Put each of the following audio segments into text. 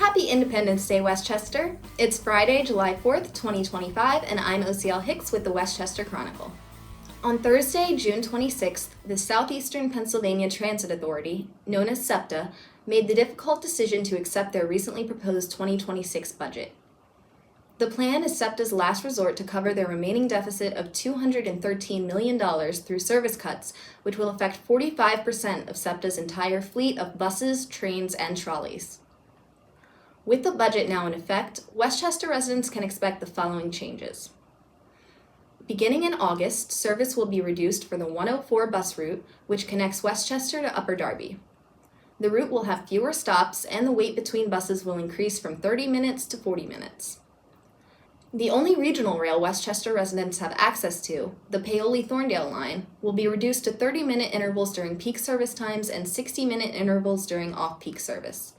Happy Independence Day, Westchester! It's Friday, July 4th, 2025, and I'm AuCíel Hicks with the Westchester Chronicle. On Thursday, June 26th, the Southeastern Pennsylvania Transit Authority, known as SEPTA, made the difficult decision to accept their recently proposed 2026 budget. The plan is SEPTA's last resort to cover their remaining deficit of $213 million through service cuts, which will affect 45% of SEPTA's entire fleet of buses, trains, and trolleys. With the budget now in effect, Westchester residents can expect the following changes. Beginning in August, service will be reduced for the 104 bus route, which connects Westchester to Upper Darby. The route will have fewer stops, and the wait between buses will increase from 30 minutes to 40 minutes. The only regional rail Westchester residents have access to, the Paoli-Thorndale line, will be reduced to 30-minute intervals during peak service times and 60-minute intervals during off-peak service.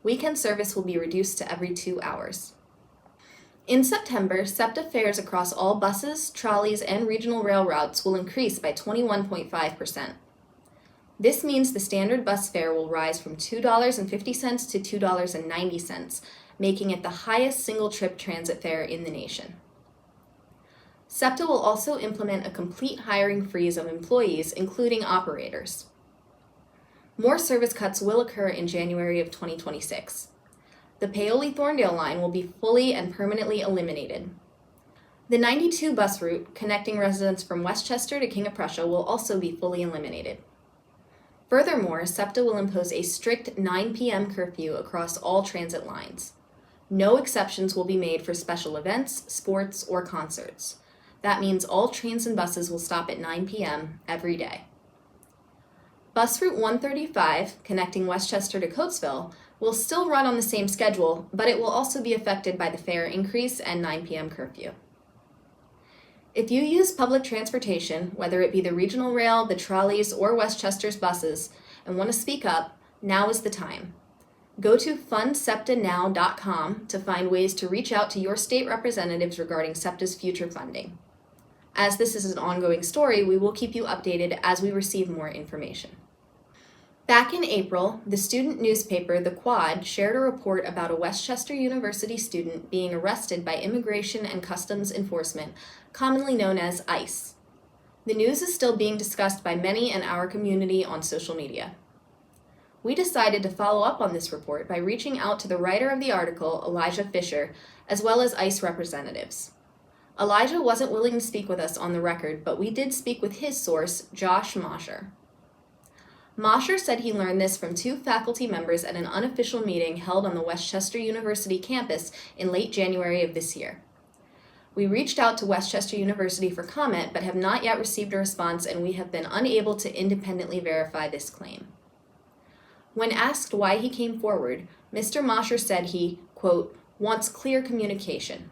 Weekend service will be reduced to every 2 hours. In September, SEPTA fares across all buses, trolleys, and regional rail routes will increase by 21.5%. This means the standard bus fare will rise from $2.50 to $2.90, making it the highest single-trip transit fare in the nation. SEPTA will also implement a complete hiring freeze of employees, including operators. More service cuts will occur in January of 2026. The Paoli-Thorndale line will be fully and permanently eliminated. The 92 bus route, connecting residents from Westchester to King of Prussia, will also be fully eliminated. Furthermore, SEPTA will impose a strict 9 p.m. curfew across all transit lines. No exceptions will be made for special events, sports, or concerts. That means all trains and buses will stop at 9 p.m. every day. Bus Route 135, connecting Westchester to Coatesville, will still run on the same schedule, but it will also be affected by the fare increase and 9 p.m. curfew. If you use public transportation, whether it be the regional rail, the trolleys, or Westchester's buses, and want to speak up, now is the time. Go to fundseptanow.com to find ways to reach out to your state representatives regarding SEPTA's future funding. As this is an ongoing story, we will keep you updated as we receive more information. Back in April, the student newspaper The Quad shared a report about a Westchester University student being arrested by Immigration and Customs Enforcement, commonly known as ICE. The news is still being discussed by many in our community on social media. We decided to follow up on this report by reaching out to the writer of the article, Elijah Fisher, as well as ICE representatives. Elijah wasn't willing to speak with us on the record, but we did speak with his source, Josh Mosher. Mosher said he learned this from 2 faculty members at an unofficial meeting held on the Westchester University campus in late January of this year. We reached out to Westchester University for comment, but have not yet received a response, and we have been unable to independently verify this claim. When asked why he came forward, Mr. Mosher said he, quote, wants clear communication.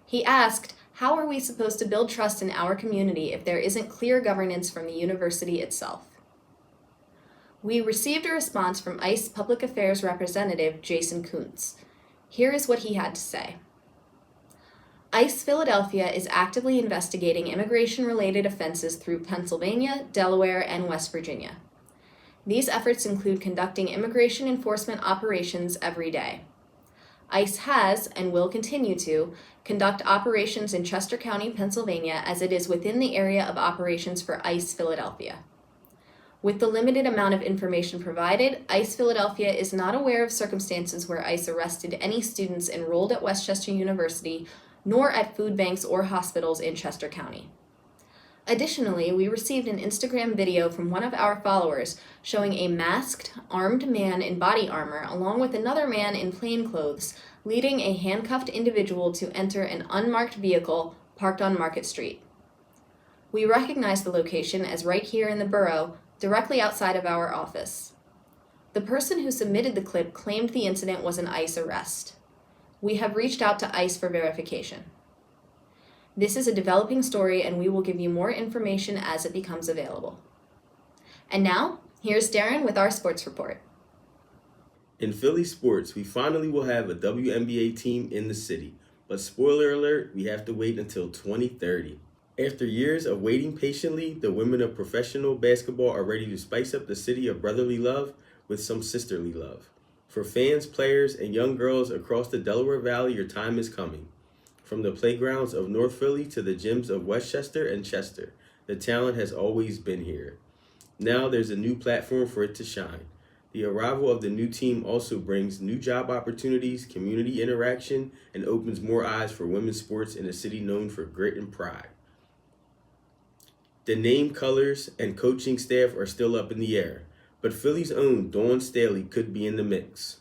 He asked, how are we supposed to build trust in our community if there isn't clear governance from the university itself? We received a response from ICE Public Affairs Representative Jason Kuntz. Here is what he had to say. ICE Philadelphia is actively investigating immigration-related offenses through Pennsylvania, Delaware, and West Virginia. These efforts include conducting immigration enforcement operations every day. ICE has, and will continue to, conduct operations in Chester County, Pennsylvania, as it is within the area of operations for ICE Philadelphia. With the limited amount of information provided, ICE Philadelphia is not aware of circumstances where ICE arrested any students enrolled at Westchester University, nor at food banks or hospitals in Chester County. Additionally, we received an Instagram video from one of our followers showing a masked, armed man in body armor along with another man in plain clothes leading a handcuffed individual to enter an unmarked vehicle parked on Market Street. We recognize the location as right here in the borough, directly outside of our office. The person who submitted the clip claimed the incident was an ICE arrest. We have reached out to ICE for verification. This is a developing story, and we will give you more information as it becomes available. And now, here's Darrin with our sports report. In Philly sports, we finally will have a WNBA team in the city, but spoiler alert, we have to wait until 2030. After years of waiting patiently, the women of professional basketball are ready to spice up the city of brotherly love with some sisterly love. For fans, players, and young girls across the Delaware Valley, your time is coming. From the playgrounds of North Philly to the gyms of Westchester and Chester, the talent has always been here. Now there's a new platform for it to shine. The arrival of the new team also brings new job opportunities, community interaction, and opens more eyes for women's sports in a city known for grit and pride. The name, colors, and coaching staff are still up in the air, but Philly's own Dawn Staley could be in the mix.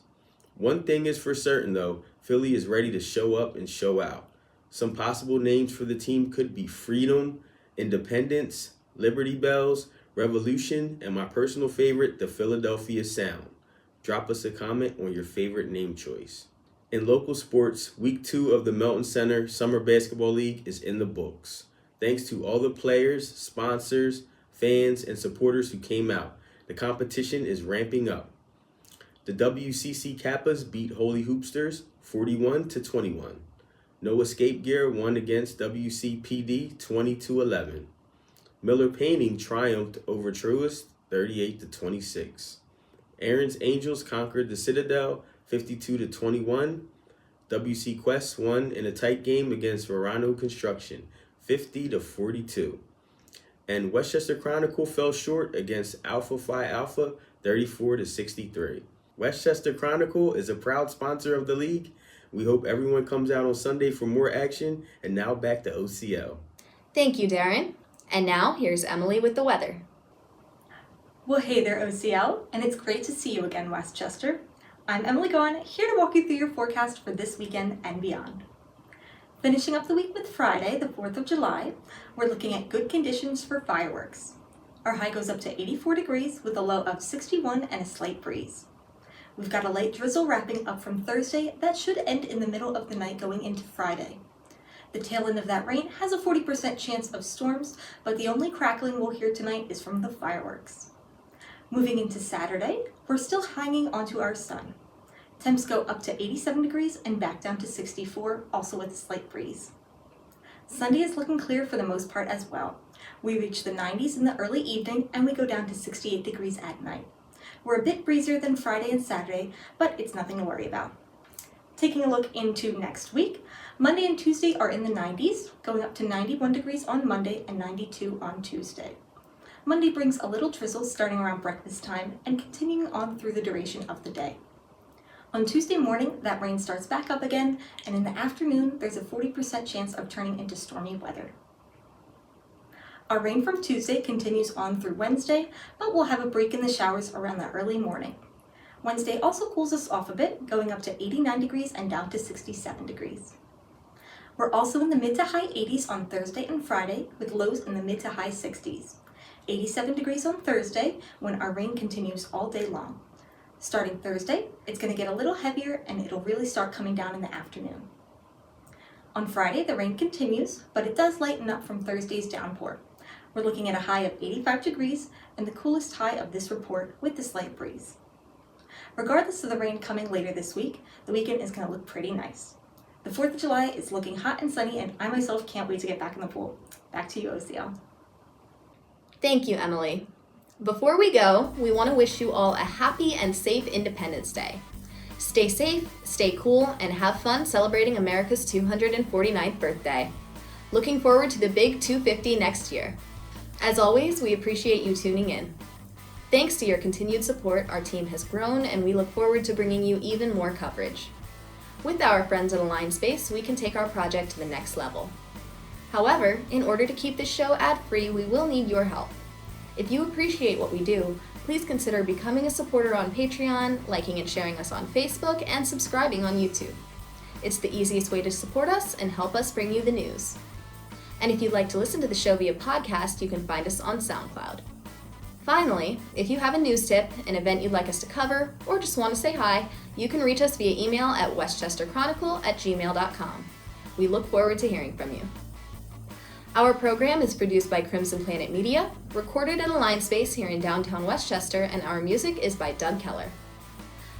One thing is for certain, though, Philly is ready to show up and show out. Some possible names for the team could be Freedom, Independence, Liberty Bells, Revolution, and my personal favorite, the Philadelphia Sound. Drop us a comment on your favorite name choice. In local sports, Week 2 of the Melton Center Summer Basketball League is in the books. Thanks to all the players, sponsors, fans, and supporters who came out. The competition is ramping up. The WCC Kappas beat Holy Hoopsters 41-21. No Escape Gear won against WCPD 20-11. Miller Painting triumphed over Truist 38-26. Aaron's Angels conquered the Citadel 52-21. WC Quest won in a tight game against Verano Construction 50-42. And Westchester Chronicle fell short against Alpha Phi Alpha 34-63. Westchester Chronicle is a proud sponsor of the league. We hope everyone comes out on Sunday for more action. And now back to AuCíel. Thank you, Darrin. And now here's Emily with the weather. Well, hey there, AuCíel, and it's great to see you again, Westchester. I'm Emily Gaughan, here to walk you through your forecast for this weekend and beyond. Finishing up the week with Friday, the 4th of July, we're looking at good conditions for fireworks. Our high goes up to 84 degrees with a low of 61 and a slight breeze. We've got a light drizzle wrapping up from Thursday that should end in the middle of the night going into Friday. The tail end of that rain has a 40% chance of storms, but the only crackling we'll hear tonight is from the fireworks. Moving into Saturday, we're still hanging onto our sun. Temps go up to 87 degrees and back down to 64, also with a slight breeze. Sunday is looking clear for the most part as well. We reach the 90s in the early evening and we go down to 68 degrees at night. We're a bit breezier than Friday and Saturday, but it's nothing to worry about. Taking a look into next week, Monday and Tuesday are in the 90s, going up to 91 degrees on Monday and 92 on Tuesday. Monday brings a little drizzle starting around breakfast time and continuing on through the duration of the day. On Tuesday morning, that rain starts back up again, and in the afternoon, there's a 40% chance of turning into stormy weather. Our rain from Tuesday continues on through Wednesday, but we'll have a break in the showers around the early morning. Wednesday also cools us off a bit, going up to 89 degrees and down to 67 degrees. We're also in the mid to high 80s on Thursday and Friday, with lows in the mid to high 60s. 87 degrees on Thursday, when our rain continues all day long. Starting Thursday, it's going to get a little heavier and it'll really start coming down in the afternoon. On Friday, the rain continues, but it does lighten up from Thursday's downpour. We're looking at a high of 85 degrees and the coolest high of this report with the slight breeze. Regardless of the rain coming later this week, the weekend is going to look pretty nice. The 4th of July is looking hot and sunny, and I myself can't wait to get back in the pool. Back to you, AuCíel. Thank you, Emily. Before we go, we want to wish you all a happy and safe Independence Day. Stay safe, stay cool, and have fun celebrating America's 249th birthday. Looking forward to the big 250 next year. As always, we appreciate you tuning in. Thanks to your continued support, our team has grown, and we look forward to bringing you even more coverage. With our friends at Align Space, we can take our project to the next level. However, in order to keep this show ad-free, we will need your help. If you appreciate what we do, please consider becoming a supporter on Patreon, liking and sharing us on Facebook, and subscribing on YouTube. It's the easiest way to support us and help us bring you the news. And if you'd like to listen to the show via podcast, you can find us on SoundCloud. Finally, if you have a news tip, an event you'd like us to cover, or just want to say hi, you can reach us via email at westchesterchronicle@gmail.com. We look forward to hearing from you. Our program is produced by Crimson Planet Media, recorded at Align Space here in downtown Westchester, and our music is by Doug Keller.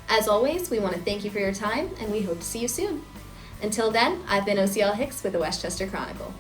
As always, we want to thank you for your time, and we hope to see you soon. Until then, I've been AuCíel Hicks with the Westchester Chronicle.